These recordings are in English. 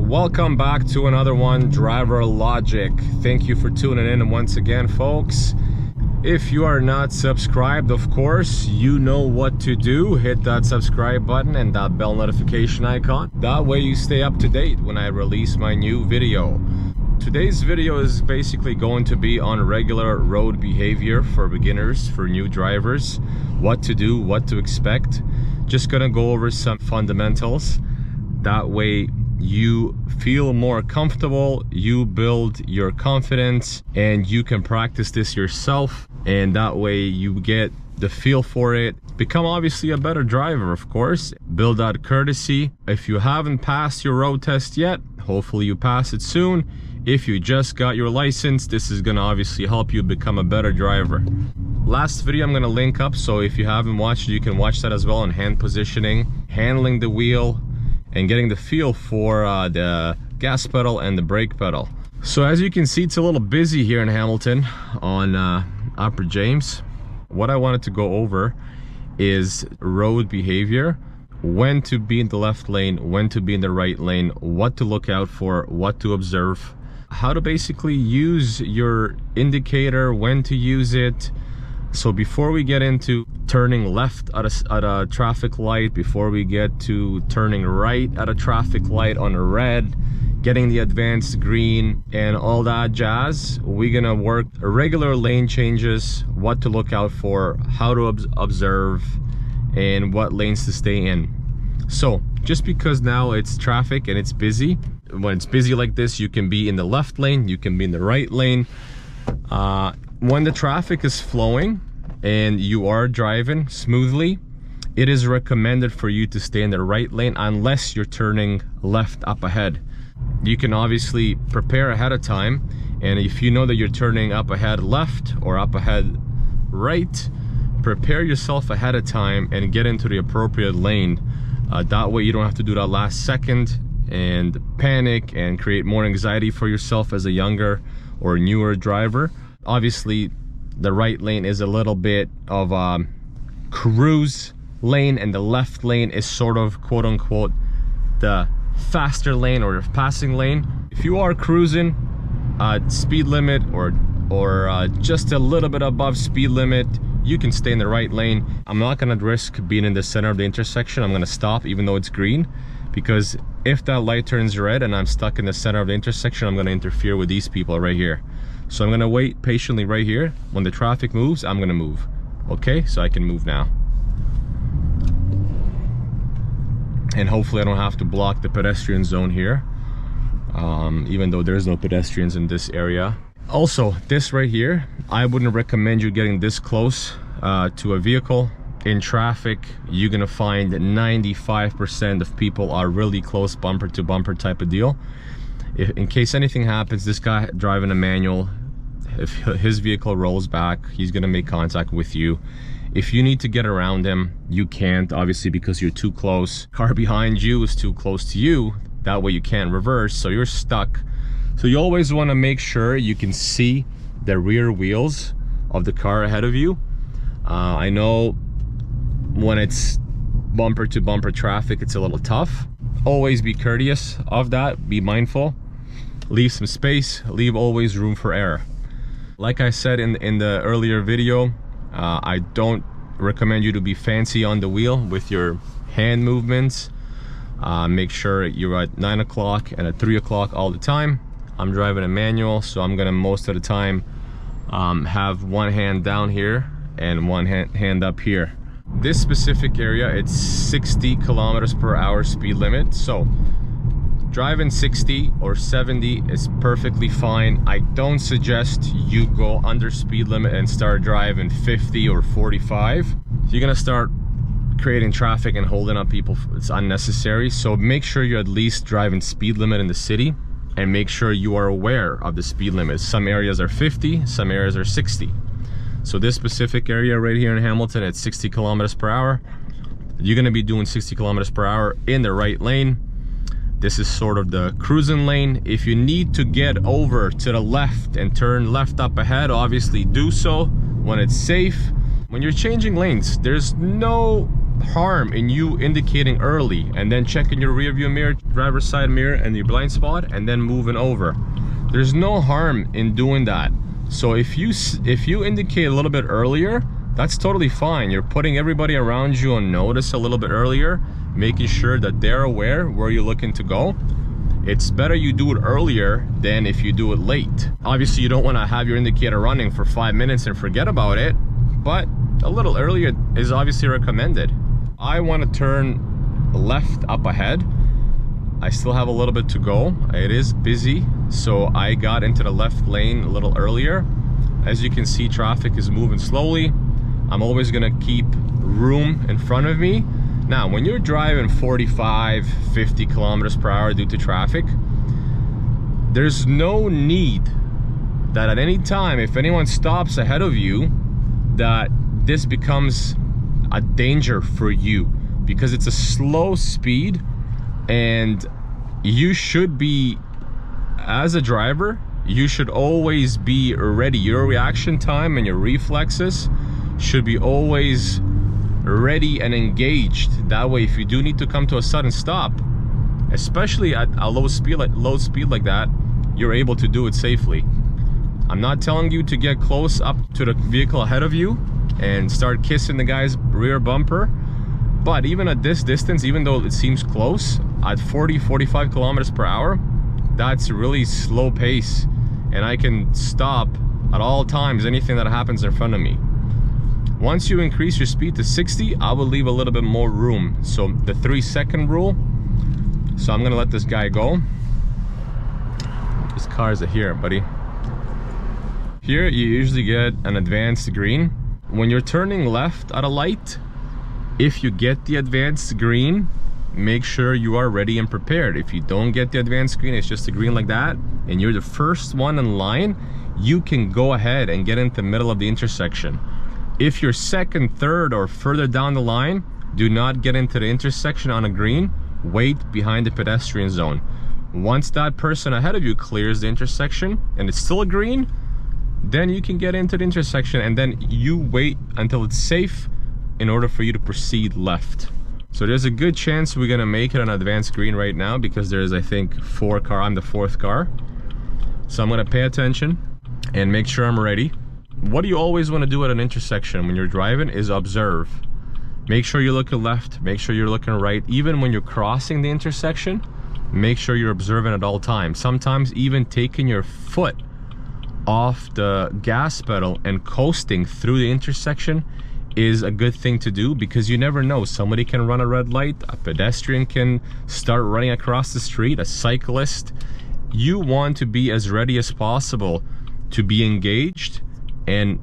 Welcome back to another one, Driver Logic. Thank you for tuning in once again, folks. If you are not subscribed, of course, you know what to do. Hit that subscribe button and that bell notification icon. That way you stay up to date when I release my new video. Today's video is basically going to be on regular road behavior for beginners, for new drivers. What to do, what to expect. Just gonna go over some fundamentals. That way you feel more comfortable, you build your confidence, and you can practice this yourself, and that way you get the feel for it. Become obviously a better driver, of course. Build that courtesy. If you haven't passed your road test yet, hopefully you pass it soon. If you just got your license, this is gonna obviously help you become a better driver. Last video I'm gonna link up, so if you haven't watched it, you can watch that as well on hand positioning, handling the wheel, and getting the feel for the gas pedal and the brake pedal. So as you can see, it's a little busy here in Hamilton on Upper James. What I wanted to go over is road behavior, when to be in the left lane, when to be in the right lane, what to look out for, what to observe, how to basically use your indicator, when to use it. So before we get into turning left at a traffic light, before we get to turning right at a traffic light on a red, getting the advanced green and all that jazz, we're gonna work regular lane changes, what to look out for, how to observe, and what lanes to stay in. So just because now it's traffic and it's busy, when it's busy like this, you can be in the left lane, you can be in the right lane. When the traffic is flowing and you are driving smoothly, it is recommended for you to stay in the right lane unless you're turning left up ahead. You can obviously prepare ahead of time, and if you know that you're turning up ahead left or up ahead right, prepare yourself ahead of time and get into the appropriate lane. That way you don't have to do that last second and panic and create more anxiety for yourself as a younger or newer driver. Obviously the right lane is a little bit of a cruise lane, and the left lane is sort of quote unquote the faster lane or the passing lane. If you are cruising speed limit or just a little bit above speed limit, you can stay in the right lane. I'm not gonna risk being in the center of the intersection. I'm gonna stop even though it's green, because if that light turns red and I'm stuck in the center of the intersection, I'm gonna interfere with these people right here. So I'm gonna wait patiently right here. When the traffic moves, I'm gonna move. Okay, so I can move now. And hopefully I don't have to block the pedestrian zone here, even though there's no pedestrians in this area. Also, this right here, I wouldn't recommend you getting this close to a vehicle. In traffic, you're gonna find that 95% of people are really close, bumper to bumper type of deal. In case anything happens, this guy driving a manual, if his vehicle rolls back, he's gonna make contact with you. If you need to get around him, you can't, obviously, because you're too close. Car behind you is too close to you. That way you can't reverse, so you're stuck. So you always wanna make sure you can see the rear wheels of the car ahead of you. I know when it's bumper to bumper traffic, it's a little tough. Always be courteous of that, be mindful. Leave some space, leave always room for error. Like I said in the earlier video, I don't recommend you to be fancy on the wheel with your hand movements. Make sure you're at 9 o'clock and at 3 o'clock all the time. I'm driving a manual, so I'm gonna most of the time have one hand down here and one hand up here. This specific area, it's 60 kilometers per hour speed limit, so driving 60 or 70 is perfectly fine. I don't suggest you go under speed limit and start driving 50 or 45. You're gonna start creating traffic and holding up people. It's unnecessary. So make sure you're at least driving speed limit in the city, and make sure you are aware of the speed limits. Some areas are 50, some areas are 60. So this specific area right here in Hamilton, it's 60 kilometers per hour. You're gonna be doing 60 kilometers per hour in the right lane. This is sort of the cruising lane. If you need to get over to the left and turn left up ahead, obviously do so when it's safe. When you're changing lanes, there's no harm in you indicating early and then checking your rear view mirror, driver's side mirror, and your blind spot, and then moving over. There's no harm in doing that. So if you indicate a little bit earlier, that's totally fine. You're putting everybody around you on notice a little bit earlier, making sure that they're aware where you're looking to go. It's better you do it earlier than if you do it late. Obviously, you don't want to have your indicator running for 5 minutes and forget about it, but a little earlier is obviously recommended. I want to turn left up ahead. I still have a little bit to go. It is busy, so I got into the left lane a little earlier. As you can see, traffic is moving slowly. I'm always gonna keep room in front of me. Now, when you're driving 45, 50 kilometers per hour due to traffic, there's no need that at any time, if anyone stops ahead of you, that this becomes a danger for you, because it's a slow speed, and you should be, as a driver, you should always be ready. Your reaction time and your reflexes should be always ready and engaged. That way, if you do need to come to a sudden stop, especially at a low speed like that, you're able to do it safely. I'm not telling you to get close up to the vehicle ahead of you and start kissing the guy's rear bumper, but even at this distance, even though it seems close, at 40-45 kilometers per hour, that's really slow pace, and I can stop at all times anything that happens in front of me. Once you increase your speed to 60, I will leave a little bit more room. So the 3-second rule. So I'm gonna let this guy go. This car is here, buddy. Here you usually get an advanced green. When you're turning left at a light, if you get the advanced green, make sure you are ready and prepared. If you don't get the advanced green, it's just a green like that, and you're the first one in line, you can go ahead and get into the middle of the intersection. If you're second, third, or further down the line, do not get into the intersection on a green. Wait behind the pedestrian zone. Once that person ahead of you clears the intersection and it's still a green, then you can get into the intersection, and then you wait until it's safe in order for you to proceed left. So there's a good chance we're gonna make it an advanced green right now, because there's, I think, 4 cars. I'm the 4th car. So I'm gonna pay attention and make sure I'm ready. What do you always want to do at an intersection when you're driving is observe. Make sure you're looking left, make sure you're looking right. Even when you're crossing the intersection, make sure you're observing at all times. Sometimes even taking your foot off the gas pedal and coasting through the intersection is a good thing to do, because you never know. Somebody can run a red light, a pedestrian can start running across the street, a cyclist. You want to be as ready as possible to be engaged and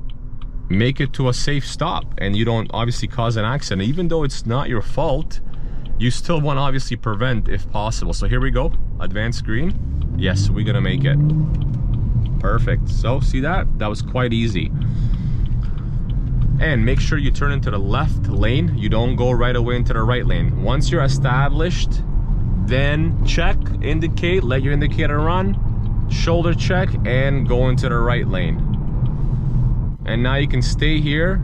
make it to a safe stop, and you don't obviously cause an accident. Even though it's not your fault, you still want to obviously prevent if possible. So here we go, advanced green. Yes, we're gonna make it. Perfect. So see that was quite easy. And make sure you turn into the left lane. You don't go right away into the right lane. Once you're established, then check, indicate, let your indicator run, shoulder check, and go into the right lane. And now you can stay here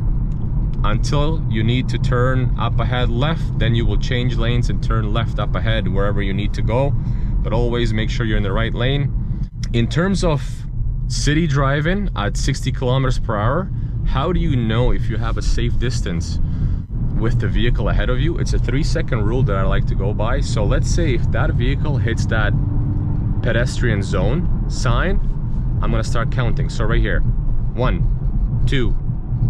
until you need to turn up ahead left. Then you will change lanes and turn left up ahead wherever you need to go, but always make sure you're in the right lane. In terms of city driving at 60 kilometers per hour, how do you know if you have a safe distance with the vehicle ahead of you? It's a 3-second rule that I like to go by. So let's say if that vehicle hits that pedestrian zone sign, I'm gonna start counting. So right here, 1, 2,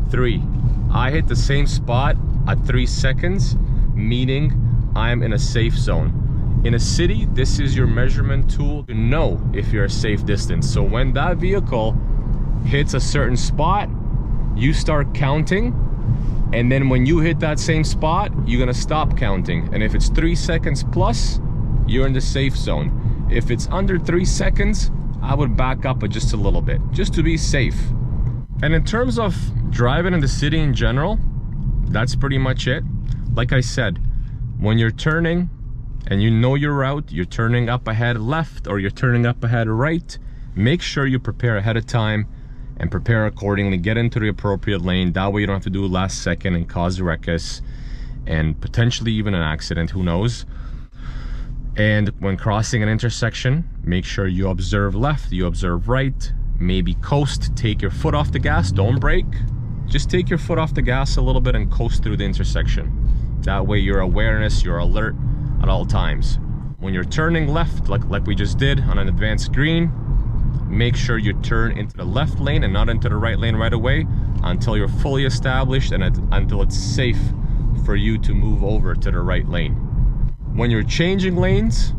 3. I hit the same spot at 3 seconds, meaning I'm in a safe zone. In a city, this is your measurement tool to know if you're a safe distance. So when that vehicle hits a certain spot, you start counting, and then when you hit that same spot, you're gonna stop counting. And if it's 3 seconds plus, you're in the safe zone. If it's under 3 seconds, I would back up just a little bit, just to be safe. And in terms of driving in the city in general, that's pretty much it. Like I said, when you're turning and you know your route, you're turning up ahead left or you're turning up ahead right, make sure you prepare ahead of time and prepare accordingly. Get into the appropriate lane. That way you don't have to do last second and cause a ruckus. and potentially even an accident, who knows. And when crossing an intersection, make sure you observe left, you observe right, maybe coast, take your foot off the gas, don't brake. Just take your foot off the gas a little bit and coast through the intersection. That way your awareness, you're alert at all times. When you're turning left, like we just did on an advanced green, make sure you turn into the left lane and not into the right lane right away until you're fully established and until it's safe for you to move over to the right lane. When you're changing lanes,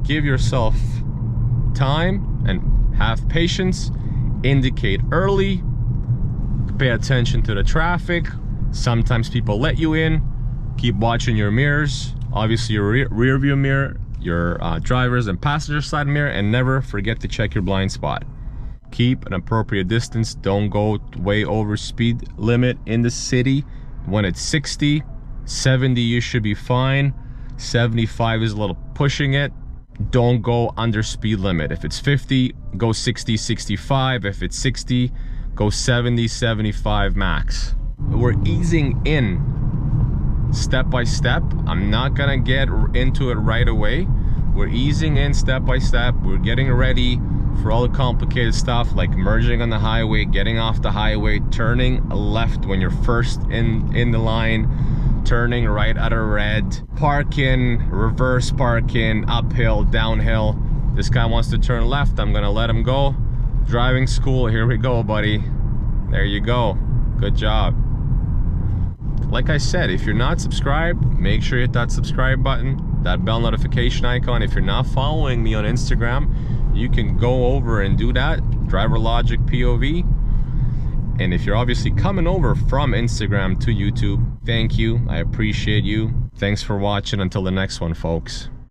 give yourself time and have patience, indicate early, pay attention to the traffic. Sometimes people let you in. Keep watching your mirrors, obviously your rear view mirror, your driver's and passenger side mirror, and never forget to check your blind spot. Keep an appropriate distance. Don't go way over speed limit in the city. When it's 60, 70 you should be fine. 75 is a little pushing it. Don't go under speed limit. If it's 50, go 60, 65. If it's 60, go 70, 75 max. We're easing in step by step. I'm not gonna get into it right away. We're easing in step by step. We're getting ready for all the complicated stuff like merging on the highway, getting off the highway, turning left when you're first in the line, turning right at a red, parking, reverse parking, uphill, downhill. This guy wants to turn left, I'm gonna let him go. Driving school, here we go, buddy. There you go, good job. Like I said, if you're not subscribed, make sure you hit that subscribe button, that bell notification icon. If you're not following me on Instagram, you can go over and do that, Driver Logic POV. And if you're obviously coming over from Instagram to YouTube, thank you, I appreciate you. Thanks for watching. Until the next one, folks.